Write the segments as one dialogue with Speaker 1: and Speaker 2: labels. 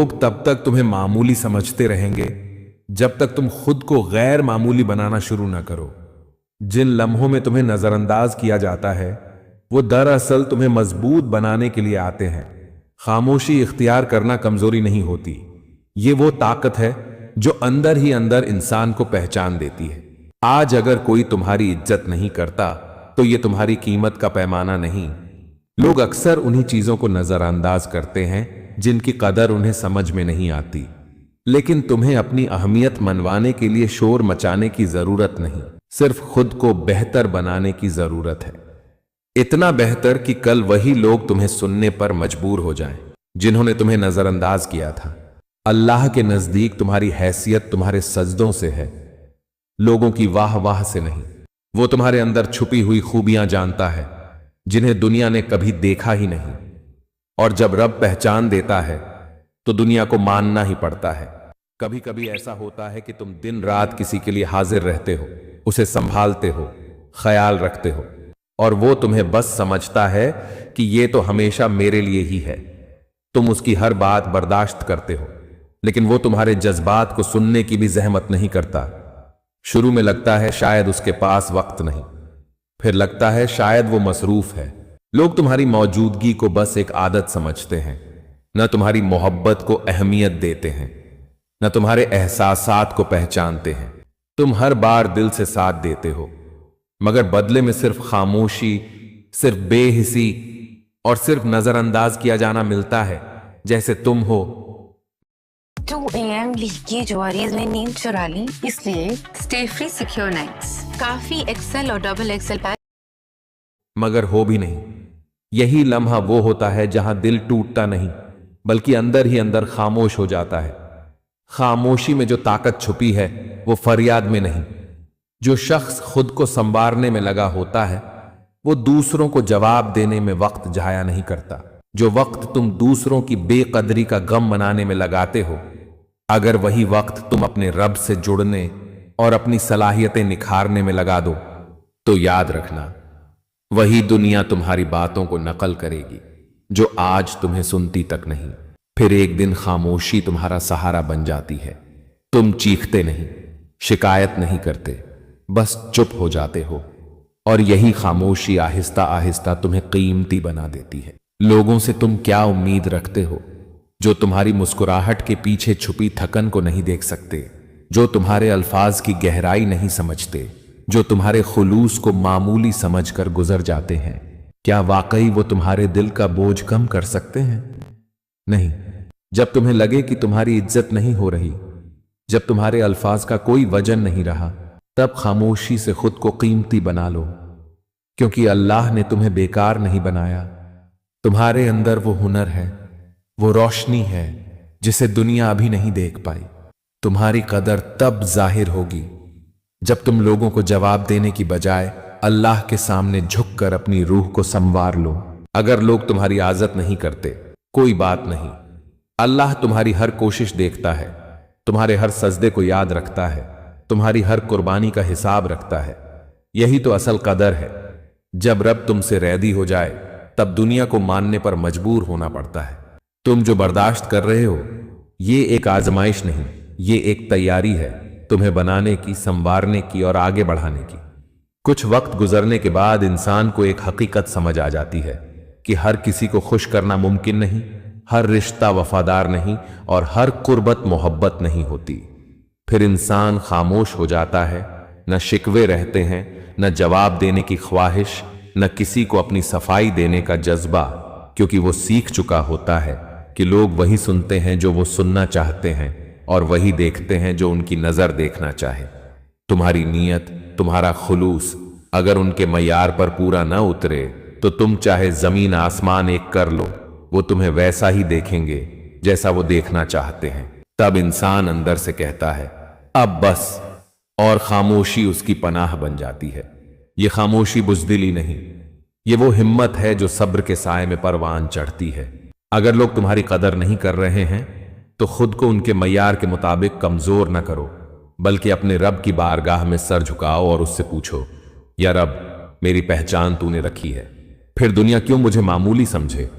Speaker 1: लोग तब तक तुम्हें मामूली समझते रहेंगे जब तक तुम खुद को गैर मामूली बनाना शुरू ना करो। जिन लम्हों में तुम्हें नजरअंदाज किया जाता है वो दरअसल तुम्हें मजबूत बनाने के लिए आते हैं। खामोशी इख्तियार करना कमजोरी नहीं होती, ये वो ताकत है जो अंदर ही अंदर इंसान को पहचान देती है। आज अगर कोई तुम्हारी इज्जत नहीं करता तो ये तुम्हारी कीमत का पैमाना नहीं। लोग अक्सर उन्हीं चीजों को नजरअंदाज करते हैं जिनकी कदर उन्हें समझ में नहीं आती, लेकिन तुम्हें अपनी अहमियत मनवाने के लिए शोर मचाने की जरूरत नहीं, सिर्फ खुद को बेहतर बनाने की जरूरत है। इतना बेहतर कि कल वही लोग तुम्हें सुनने पर मजबूर हो जाएं जिन्होंने तुम्हें नजरअंदाज किया था। अल्लाह के नजदीक तुम्हारी हैसियत तुम्हारे सजदों से है, लोगों की वाह वाह से नहीं। वो तुम्हारे अंदर छुपी हुई खूबियां जानता है जिन्हें दुनिया ने कभी देखा ही नहीं। और जब रब पहचान देता है तो दुनिया को मानना ही पड़ता है। कभी कभी ऐसा होता है कि तुम दिन रात किसी के लिए हाजिर रहते हो, उसे संभालते हो, ख्याल रखते हो, और वो तुम्हें बस समझता है कि ये तो हमेशा मेरे लिए ही है। तुम उसकी हर बात बर्दाश्त करते हो, लेकिन वो तुम्हारे जज्बात को सुनने की भी जहमत नहीं करता। शुरू में लगता है शायद उसके पास वक्त नहीं, फिर लगता है शायद वो मसरूफ है। लोग तुम्हारी मौजूदगी को बस एक आदत समझते हैं, न तुम्हारी मोहब्बत को अहमियत देते हैं, न तुम्हारे एहसासात को पहचानते हैं। तुम हर बार दिल से साथ देते हो, मगर बदले में सिर्फ खामोशी, सिर्फ बेहिसी और सिर्फ नजरअंदाज किया जाना मिलता है, जैसे तुम हो।
Speaker 2: 2 AM लीकी जवारीज ने नींद चुरा ली, इसलिए स्टे फ्री सिक्योर नाइट्स काफी एक्सेल और डबल एक्सेल पैक।
Speaker 1: मगर हो भी नहीं। यही लम्हा वो होता है जहां दिल टूटता नहीं बल्कि अंदर ही अंदर खामोश हो जाता है। खामोशी में जो ताकत छुपी है वो फरियाद में नहीं। जो शख्स खुद को संवारने में लगा होता है वो दूसरों को जवाब देने में वक्त जाया नहीं करता। जो वक्त तुम दूसरों की बेकदरी का गम मनाने में लगाते हो, अगर वही वक्त तुम अपने रब से जुड़ने और अपनी सलाहियतें निखारने में लगा दो तो याद रखना वही दुनिया तुम्हारी बातों को नकल करेगी जो आज तुम्हें सुनती तक नहीं। फिर एक दिन खामोशी तुम्हारा सहारा बन जाती है। तुम चीखते नहीं, शिकायत नहीं करते, बस चुप हो जाते हो, और यही खामोशी आहिस्ता आहिस्ता तुम्हें कीमती बना देती है। लोगों से तुम क्या उम्मीद रखते हो जो तुम्हारी मुस्कुराहट के पीछे छुपी थकन को नहीं देख सकते, जो तुम्हारे अल्फाज की गहराई नहीं समझते, जो तुम्हारे खुलूस को मामूली समझकर गुजर जाते हैं? क्या वाकई वो तुम्हारे दिल का बोझ कम कर सकते हैं? नहीं। जब तुम्हें लगे कि तुम्हारी इज्जत नहीं हो रही, जब तुम्हारे अल्फाज का कोई वजन नहीं रहा, तब खामोशी से खुद को कीमती बना लो, क्योंकि अल्लाह ने तुम्हें बेकार नहीं बनाया। तुम्हारे अंदर वो हुनर है, वो रोशनी है जिसे दुनिया अभी नहीं देख पाई। तुम्हारी कदर तब जाहिर होगी जब तुम लोगों को जवाब देने की बजाय अल्लाह के सामने झुककर अपनी रूह को संवार लो। अगर लोग तुम्हारी आज़त नहीं करते, कोई बात नहीं। अल्लाह तुम्हारी हर कोशिश देखता है, तुम्हारे हर सजदे को याद रखता है, तुम्हारी हर कुर्बानी का हिसाब रखता है। यही तो असल कदर है। जब रब तुमसे रैदी हो जाए तब दुनिया को मानने पर मजबूर होना पड़ता है। तुम जो बर्दाश्त कर रहे हो ये एक आजमाइश नहीं, ये एक तैयारी है तुम्हें बनाने की, संवारने की और आगे बढ़ाने की। कुछ वक्त गुजरने के बाद इंसान को एक हकीकत समझ आ जाती है कि हर किसी को खुश करना मुमकिन नहीं, हर रिश्ता वफादार नहीं और हर कुर्बत मोहब्बत नहीं होती। फिर इंसान खामोश हो जाता है, न शिकवे रहते हैं, न जवाब देने की ख्वाहिश, न किसी को अपनी सफाई देने का जज्बा, क्योंकि वो सीख चुका होता है कि लोग वही सुनते हैं जो वो सुनना चाहते हैं और वही देखते हैं जो उनकी नजर देखना चाहे। तुम्हारी नीयत, तुम्हारा खुलूस अगर उनके मयार पर पूरा न उतरे तो तुम चाहे जमीन आसमान एक कर लो, वो तुम्हें वैसा ही देखेंगे जैसा वो देखना चाहते हैं। तब इंसान अंदर से कहता है अब बस, और खामोशी उसकी पनाह बन जाती है। ये खामोशी बुज़दिली नहीं, ये वो हिम्मत है जो सब्र के साए में परवान चढ़ती है। अगर लोग तुम्हारी कदर नहीं कर रहे हैं तो खुद को उनके मयार के मुताबिक कमजोर न करो, बल्कि अपने रब की बारगाह में सर झुकाओ और उससे पूछो, या रब, मेरी पहचान तूने रखी है, फिर दुनिया क्यों मुझे मामूली समझे?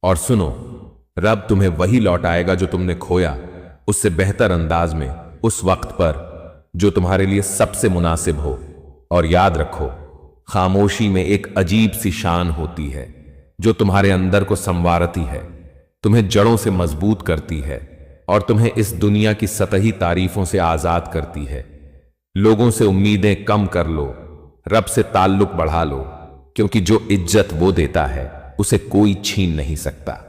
Speaker 1: और सुनो, रब तुम्हें वही लौटाएगा जो तुमने खोया, उससे बेहतर अंदाज में, उस वक्त पर जो तुम्हारे लिए सबसे मुनासिब हो। और याद रखो, खामोशी में एक अजीब सी शान होती है जो तुम्हारे अंदर को संवारती है, तुम्हें जड़ों से मजबूत करती है और तुम्हें इस दुनिया की सतही तारीफों से आजाद करती है। लोगों से उम्मीदें कम कर लो, रब से ताल्लुक बढ़ा लो, क्योंकि जो इज्जत वो देता है उसे कोई छीन नहीं सकता।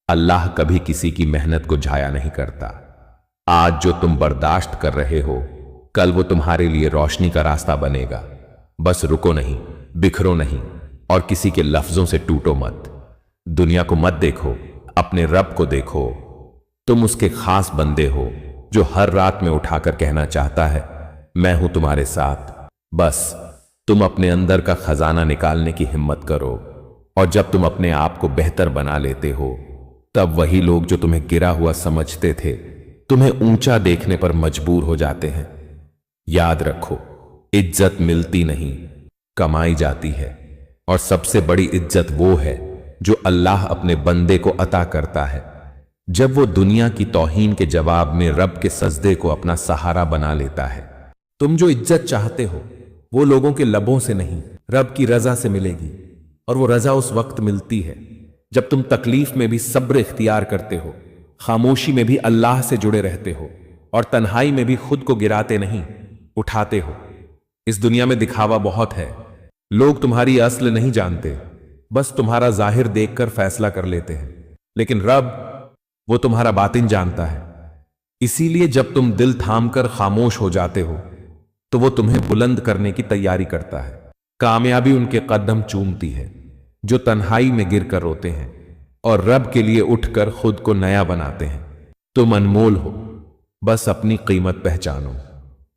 Speaker 1: अल्लाह कभी किसी की मेहनत को जाया नहीं करता। आज जो तुम बर्दाश्त कर रहे हो, कल वो तुम्हारे लिए रोशनी का रास्ता बनेगा। बस रुको नहीं, बिखरो नहीं और किसी के लफ्जों से टूटो मत। दुनिया को मत देखो, अपने रब को देखो। तुम उसके खास बंदे हो जो हर रात में उठाकर कहना चाहता है, मैं हूं तुम्हारे साथ। बस तुम अपने अंदर का खजाना निकालने की हिम्मत करो, और जब तुम अपने आप को बेहतर बना लेते हो, तब वही लोग जो तुम्हें गिरा हुआ समझते थे, तुम्हें ऊंचा देखने पर मजबूर हो जाते हैं। याद रखो, इज्जत मिलती नहीं, कमाई जाती है, और सबसे बड़ी इज्जत वो है जो अल्लाह अपने बंदे को अता करता है जब वो दुनिया की तौहीन के जवाब में रब के सजदे को अपना सहारा बना लेता है। तुम जो इज्जत चाहते हो वो लोगों के लबों से नहीं, रब की रजा से मिलेगी, और वो रजा उस वक्त मिलती है जब तुम तकलीफ में भी सब्र इख्तियार करते हो, खामोशी में भी अल्लाह से जुड़े रहते हो, और तन्हाई में भी खुद को गिराते नहीं, उठाते हो। इस दुनिया में दिखावा बहुत है, लोग तुम्हारी असल नहीं जानते, बस तुम्हारा जाहिर देखकर फैसला कर लेते हैं, लेकिन रब वो तुम्हारा बातिन जानता है। इसीलिए जब तुम दिल थामकर खामोश हो जाते हो तो वो तुम्हें बुलंद करने की तैयारी करता है। कामयाबी उनके कदम चूमती है जो तन्हाई में गिर कर रोते हैं और रब के लिए उठकर खुद को नया बनाते हैं। तुम अनमोल हो, बस अपनी कीमत पहचानो।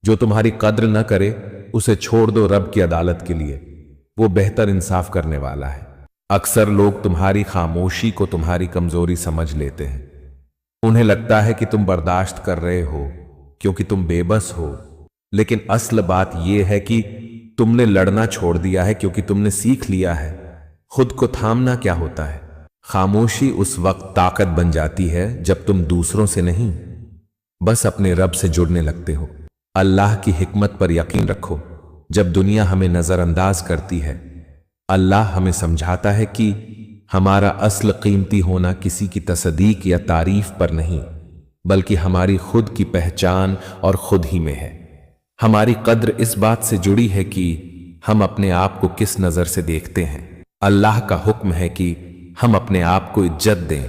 Speaker 1: जो तुम्हारी कद्र न करे उसे छोड़ दो रब की अदालत के लिए, वो बेहतर इंसाफ करने वाला है। अक्सर लोग तुम्हारी खामोशी को तुम्हारी कमजोरी समझ लेते हैं। उन्हें लगता है कि तुम बर्दाश्त कर रहे हो क्योंकि तुम बेबस हो, लेकिन असल बात यह है कि तुमने लड़ना छोड़ दिया है क्योंकि तुमने सीख लिया है खुद को थामना क्या होता है। खामोशी उस वक्त ताकत बन जाती है जब तुम दूसरों से नहीं, बस अपने रब से जुड़ने लगते हो। अल्लाह की हिकमत पर यकीन रखो। जब दुनिया हमें नजरअंदाज करती है, अल्लाह हमें समझाता है कि हमारा असल कीमती होना किसी की तस्दीक या तारीफ पर नहीं, बल्कि हमारी खुद की पहचान और खुद ही में है। हमारी कद्र इस बात से जुड़ी है कि हम अपने आप को किस नजर से देखते हैं। अल्लाह का हुक्म है कि हम अपने आप को इज्जत दें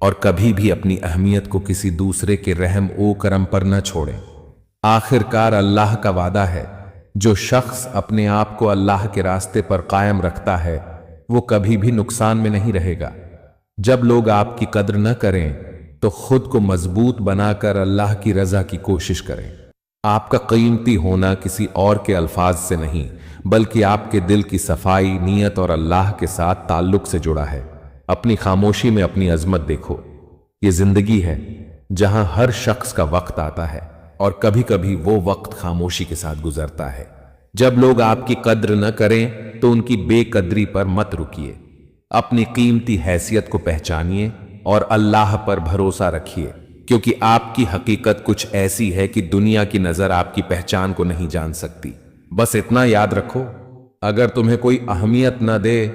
Speaker 1: और कभी भी अपनी अहमियत को किसी दूसरे के रहम ओ करम पर न छोड़ें। आखिरकार अल्लाह का वादा है, जो शख्स अपने आप को अल्लाह के रास्ते पर कायम रखता है वो कभी भी नुकसान में नहीं रहेगा। जब लोग आपकी कद्र न करें तो खुद को मजबूत बनाकर अल्लाह की रजा की कोशिश करें। आपका कीमती होना किसी और के अल्फाज से नहीं, बल्कि आपके दिल की सफाई, नीयत और अल्लाह के साथ ताल्लुक से जुड़ा है। अपनी खामोशी में अपनी अजमत देखो। ये जिंदगी है जहां हर शख्स का वक्त आता है और कभी कभी वो वक्त खामोशी के साथ गुजरता है। जब लोग आपकी कद्र न करें तो उनकी बेकदरी पर मत रुकिए। अपनी कीमती हैसियत को पहचानिए और अल्लाह पर भरोसा रखिए, क्योंकि आपकी हकीकत कुछ ऐसी है कि दुनिया की नजर आपकी पहचान को नहीं जान सकती। बस इतना याद रखो, अगर तुम्हें कोई अहमियत न दे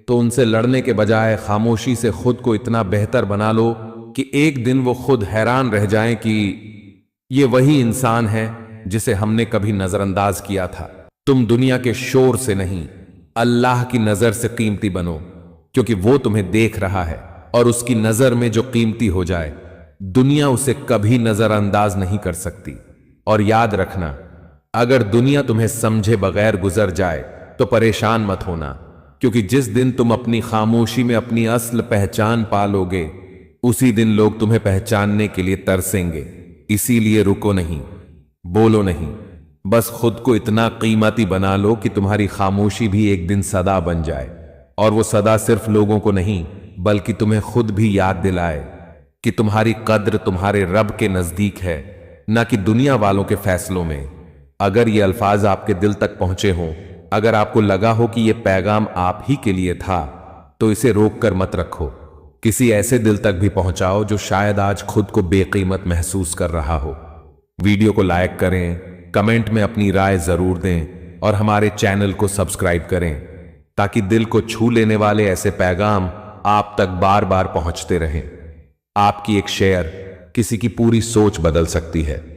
Speaker 1: तो उनसे लड़ने के बजाय खामोशी से खुद को इतना बेहतर बना लो कि एक दिन वो खुद हैरान रह जाएं कि ये वही इंसान है जिसे हमने कभी नजरअंदाज किया था। तुम दुनिया के शोर से नहीं, अल्लाह की नजर से कीमती बनो, क्योंकि वो तुम्हें देख रहा है और उसकी नजर में जो कीमती हो जाए दुनिया उसे कभी नजरअंदाज नहीं कर सकती। और याद रखना, अगर दुनिया तुम्हें समझे बगैर गुजर जाए तो परेशान मत होना, क्योंकि जिस दिन तुम अपनी खामोशी में अपनी असल पहचान पालोगे उसी दिन लोग तुम्हें पहचानने के लिए तरसेंगे। इसीलिए रुको नहीं, बोलो नहीं, बस खुद को इतना कीमती बना लो कि तुम्हारी खामोशी भी एक दिन सदा बन जाए, और वो सदा सिर्फ लोगों को नहीं बल्कि तुम्हें खुद भी याद दिलाए कि तुम्हारी कद्र तुम्हारे रब के नजदीक है, न कि दुनिया वालों के फैसलों में। अगर ये अल्फाज आपके दिल तक पहुंचे हों, अगर आपको लगा हो कि ये पैगाम आप ही के लिए था, तो इसे रोक कर मत रखो, किसी ऐसे दिल तक भी पहुंचाओ जो शायद आज खुद को बेकीमत महसूस कर रहा हो। वीडियो को लाइक करें, कमेंट में अपनी राय जरूर दें और हमारे चैनल को सब्सक्राइब करें ताकि दिल को छू लेने वाले ऐसे पैगाम आप तक बार बार पहुंचते रहें। आपकी एक शेयर किसी की पूरी सोच बदल सकती है।